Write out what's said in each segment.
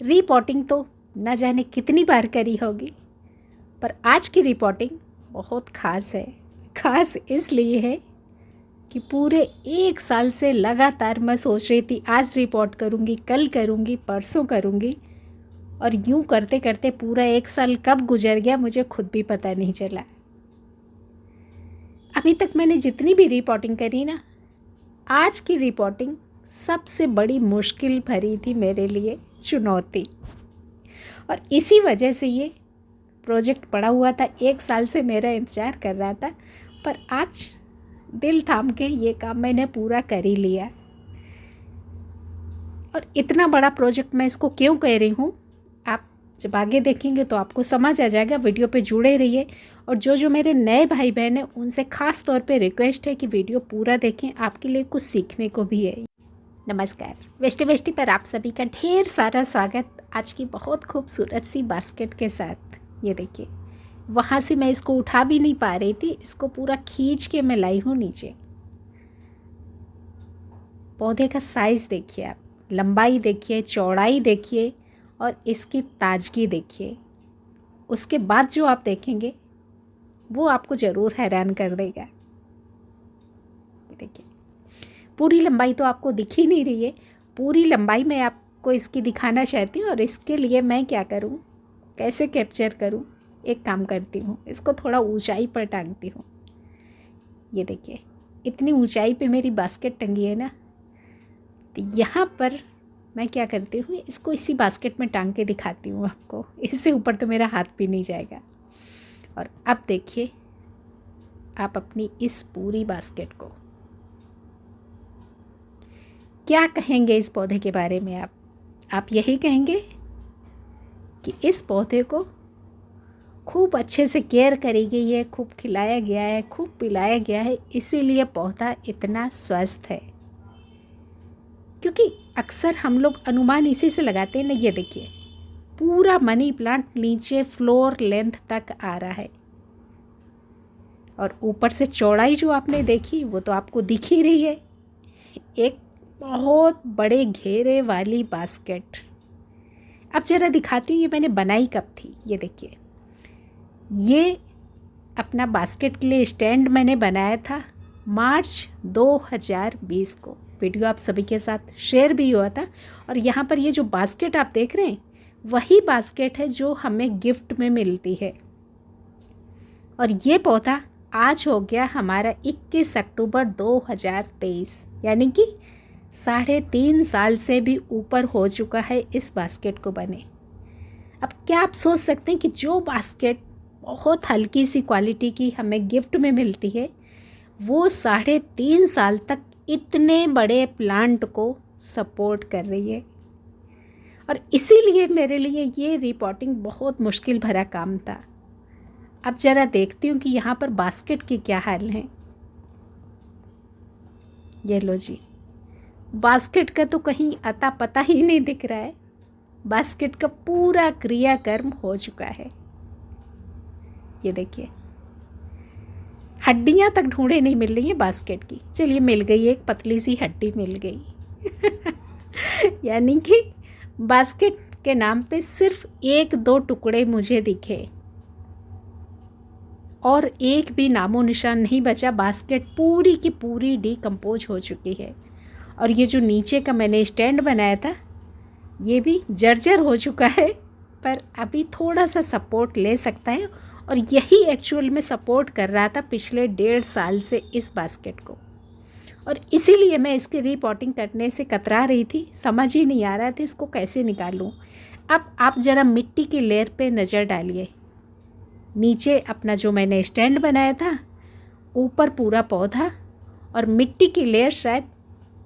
Reporting तो न जाने कितनी बार करी होगी, पर आज की रिपोर्टिंग बहुत ख़ास है। ख़ास इसलिए है कि पूरे 1 साल से लगातार मैं सोच रही थी आज रिपोर्ट करूँगी, कल करूँगी, परसों करूँगी, और यूँ करते करते पूरा 1 साल कब गुजर गया मुझे खुद भी पता नहीं चला। अभी तक मैंने जितनी भी रिपोर्टिंग करी ना, आज की रिपोर्टिंग सबसे बड़ी मुश्किल भरी थी मेरे लिए, चुनौती। और इसी वजह से ये प्रोजेक्ट पड़ा हुआ था, 1 साल से मेरा इंतज़ार कर रहा था, पर आज दिल थाम के ये काम मैंने पूरा कर ही लिया। और इतना बड़ा प्रोजेक्ट मैं इसको क्यों कह रही हूँ, आप जब आगे देखेंगे तो आपको समझ आ जाएगा। वीडियो पे जुड़े रहिए। और जो मेरे नए भाई बहन हैं उनसे ख़ास तौर पे रिक्वेस्ट है कि वीडियो पूरा देखें, आपके लिए कुछ सीखने को भी है। नमस्कार, वेस्टी पर आप सभी का ढेर सारा स्वागत आज की बहुत खूबसूरत सी बास्केट के साथ। ये देखिए, वहाँ से मैं इसको उठा भी नहीं पा रही थी, इसको पूरा खींच के मैं लाई हूँ नीचे। पौधे का साइज़ देखिए आप, लंबाई देखिए, चौड़ाई देखिए और इसकी ताजगी देखिए। उसके बाद जो आप देखेंगे वो आपको ज़रूर हैरान कर देगा। देखिए, पूरी लंबाई तो आपको दिख ही नहीं रही है, पूरी लंबाई मैं आपको इसकी दिखाना चाहती हूँ। और इसके लिए मैं क्या करूँ, कैसे कैप्चर करूँ, एक काम करती हूँ, इसको थोड़ा ऊंचाई पर टांगती हूँ। ये देखिए, इतनी ऊंचाई पे मेरी बास्केट टंगी है ना, तो यहाँ पर मैं क्या करती हूँ, इसको इसी बास्केट में टांग के दिखाती हूँ आपको। इससे ऊपर तो मेरा हाथ भी नहीं जाएगा। और अब देखिए, आप अपनी इस पूरी बास्केट को क्या कहेंगे इस पौधे के बारे में? आप यही कहेंगे कि इस पौधे को खूब अच्छे से केयर करी गई है, खूब खिलाया गया है, खूब पिलाया गया है, इसीलिए पौधा इतना स्वस्थ है। क्योंकि अक्सर हम लोग अनुमान इसी से लगाते हैं ना। ये देखिए, पूरा मनी प्लांट नीचे फ्लोर लेंथ तक आ रहा है, और ऊपर से चौड़ाई जो आपने देखी वो तो आपको दिख ही रही है। एक बहुत बड़े घेरे वाली बास्केट। अब ज़रा दिखाती हूँ ये मैंने बनाई कब थी। ये देखिए, ये अपना बास्केट के लिए स्टैंड मैंने बनाया था मार्च 2020 को। वीडियो आप सभी के साथ शेयर भी हुआ था। और यहाँ पर ये जो बास्केट आप देख रहे हैं वही बास्केट है जो हमें गिफ्ट में मिलती है। और ये पौधा आज हो गया हमारा 21 अक्टूबर 2023, यानी कि 3.5 साल से भी ऊपर हो चुका है इस बास्केट को बने। अब क्या आप सोच सकते हैं कि जो बास्केट बहुत हल्की सी क्वालिटी की हमें गिफ्ट में मिलती है, वो 3.5 साल तक इतने बड़े प्लांट को सपोर्ट कर रही है। और इसीलिए मेरे लिए ये रिपोर्टिंग बहुत मुश्किल भरा काम था। अब ज़रा देखती हूँ कि यहाँ पर बास्केट की क्या हाल है। ये लो जी, बास्केट का तो कहीं अता पता ही नहीं दिख रहा है। बास्केट का पूरा क्रियाकर्म हो चुका है। ये देखिए, हड्डियाँ तक ढूंढे नहीं मिल रही हैं बास्केट की। चलिए, मिल गई, एक पतली सी हड्डी मिल गई। यानी कि बास्केट के नाम पे सिर्फ 1-2 टुकड़े मुझे दिखे और एक भी नामो निशान नहीं बचा। बास्केट पूरी की पूरी डिकम्पोज हो चुकी है। और ये जो नीचे का मैंने स्टैंड बनाया था ये भी जर्जर हो चुका है, पर अभी थोड़ा सा सपोर्ट ले सकता है। और यही एक्चुअल में सपोर्ट कर रहा था पिछले 1.5 साल से इस बास्केट को। और इसीलिए मैं इसकी रिपोर्टिंग करने से कतरा रही थी, समझ ही नहीं आ रहा था इसको कैसे निकालूं। अब आप ज़रा मिट्टी की लेयर पे नज़र डालिए। नीचे अपना जो मैंने स्टैंड बनाया था, ऊपर पूरा पौधा, और मिट्टी की लेयर शायद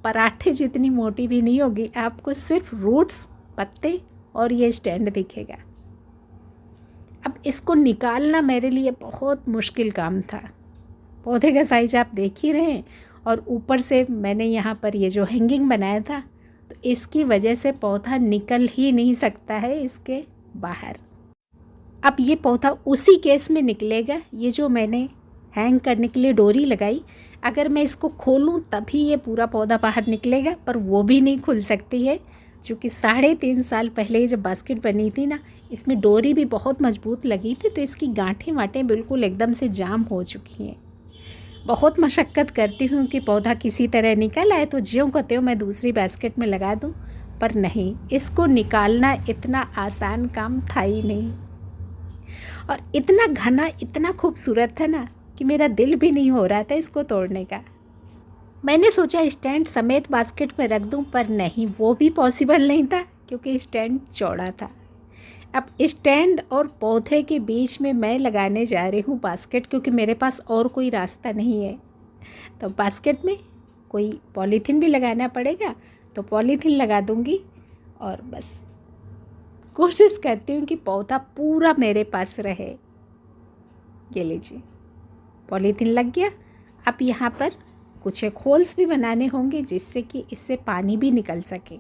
पराठे जितनी मोटी भी नहीं होगी, आपको सिर्फ रूट्स, पत्ते और ये स्टैंड दिखेगा। अब इसको निकालना मेरे लिए बहुत मुश्किल काम था। पौधे का साइज आप देख ही रहे हैं, और ऊपर से मैंने यहाँ पर ये जो हैंगिंग बनाया था, तो इसकी वजह से पौधा निकल ही नहीं सकता है इसके बाहर। अब ये पौधा उसी केस में निकलेगा, ये जो मैंने हैंग करने के लिए डोरी लगाई, अगर मैं इसको खोलूं तभी ये पूरा पौधा बाहर निकलेगा, पर वो भी नहीं खुल सकती है। चूँकि 3.5 साल पहले जब बास्केट बनी थी ना, इसमें डोरी भी बहुत मजबूत लगी थी, तो इसकी गांठें वाटें बिल्कुल एकदम से जाम हो चुकी हैं। बहुत मशक्क़त करती हूँ कि पौधा किसी तरह निकल आए तो ज्यों का त्यों मैं दूसरी बास्केट में लगा दूँ, पर नहीं, इसको निकालना इतना आसान काम था ही नहीं। और इतना घना, इतना खूबसूरत था ना कि मेरा दिल भी नहीं हो रहा था इसको तोड़ने का। मैंने सोचा स्टैंड समेत बास्केट में रख दूं, पर नहीं, वो भी पॉसिबल नहीं था क्योंकि स्टैंड चौड़ा था। अब स्टैंड और पौधे के बीच में मैं लगाने जा रही हूँ बास्केट, क्योंकि मेरे पास और कोई रास्ता नहीं है। तो बास्केट में कोई पॉलीथीन भी लगाना पड़ेगा, तो पॉलीथीन लगा दूँगी और बस कोशिश करती हूँ कि पौधा पूरा मेरे पास रहे। ये लीजिए, पॉलीथीन लग गया। अब यहाँ पर कुछ एक होल्स भी बनाने होंगे जिससे कि इससे पानी भी निकल सके।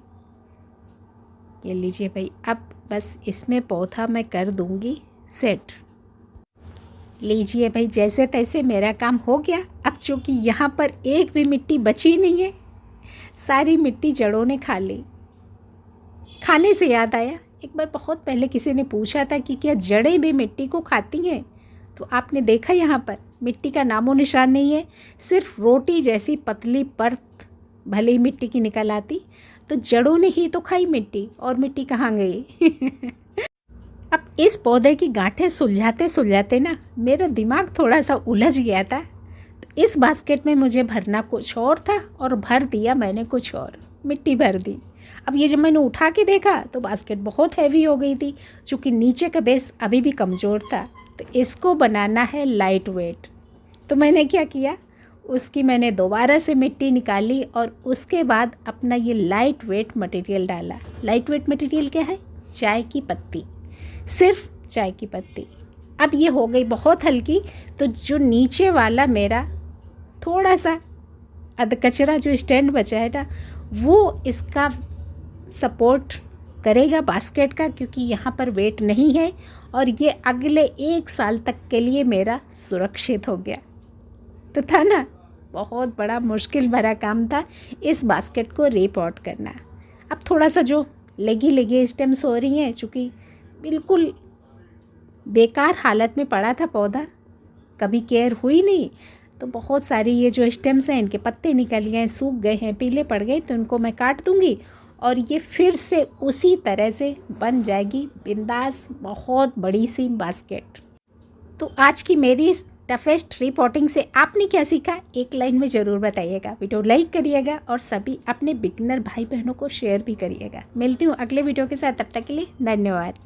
ये लीजिए भाई, अब बस इसमें पौधा मैं कर दूँगी सेट। लीजिए भाई, जैसे तैसे मेरा काम हो गया। अब चूँकि यहाँ पर एक भी मिट्टी बची नहीं है, सारी मिट्टी जड़ों ने खा ली। खाने से याद आया, एक बार बहुत पहले किसी ने पूछा था कि क्या जड़ें भी मिट्टी को खाती हैं? तो आपने देखा यहाँ पर मिट्टी का नामो निशान नहीं है, सिर्फ रोटी जैसी पतली परत भले ही मिट्टी की निकल आती, तो जड़ों ने ही तो खाई मिट्टी, और मिट्टी कहाँ गई? अब इस पौधे की गांठें सुलझाते सुलझाते ना मेरा दिमाग थोड़ा सा उलझ गया था। तो इस बास्केट में मुझे भरना कुछ और था और भर दिया मैंने कुछ और, मिट्टी भर दी। अब ये जब मैंने उठा के देखा तो बास्केट बहुत हैवी हो गई थी, चूँकि नीचे का बेस अभी भी कमज़ोर था। तो इसको बनाना है लाइट वेट। तो मैंने क्या किया, उसकी मैंने दोबारा से मिट्टी निकाली और उसके बाद अपना ये लाइट वेट मटेरियल डाला। लाइट वेट मटेरियल क्या है? चाय की पत्ती, सिर्फ चाय की पत्ती। अब ये हो गई बहुत हल्की, तो जो नीचे वाला मेरा थोड़ा सा अधकचरा जो स्टैंड बचा है ना, वो इसका सपोर्ट करेगा बास्केट का, क्योंकि यहाँ पर वेट नहीं है, और ये अगले 1 साल तक के लिए मेरा सुरक्षित हो गया। तो था ना, बहुत बड़ा मुश्किल भरा काम था इस बास्केट को रिपोर्ट करना। अब थोड़ा सा जो लगी स्टेम्स हो रही हैं, चूँकि बिल्कुल बेकार हालत में पड़ा था पौधा, कभी केयर हुई नहीं, तो बहुत सारी ये जो स्टेम्स हैं इनके पत्ते निकल गए, सूख गए हैं, पीले पड़ गए, तो इनको मैं काट दूँगी और ये फिर से उसी तरह से बन जाएगी बिंदास बहुत बड़ी सी बास्केट। तो आज की मेरी इस टफेस्ट रिपोर्टिंग से आपने क्या सीखा, एक लाइन में ज़रूर बताइएगा। वीडियो लाइक करिएगा और सभी अपने बिगिनर भाई बहनों को शेयर भी करिएगा। मिलती हूँ अगले वीडियो के साथ, तब तक के लिए धन्यवाद।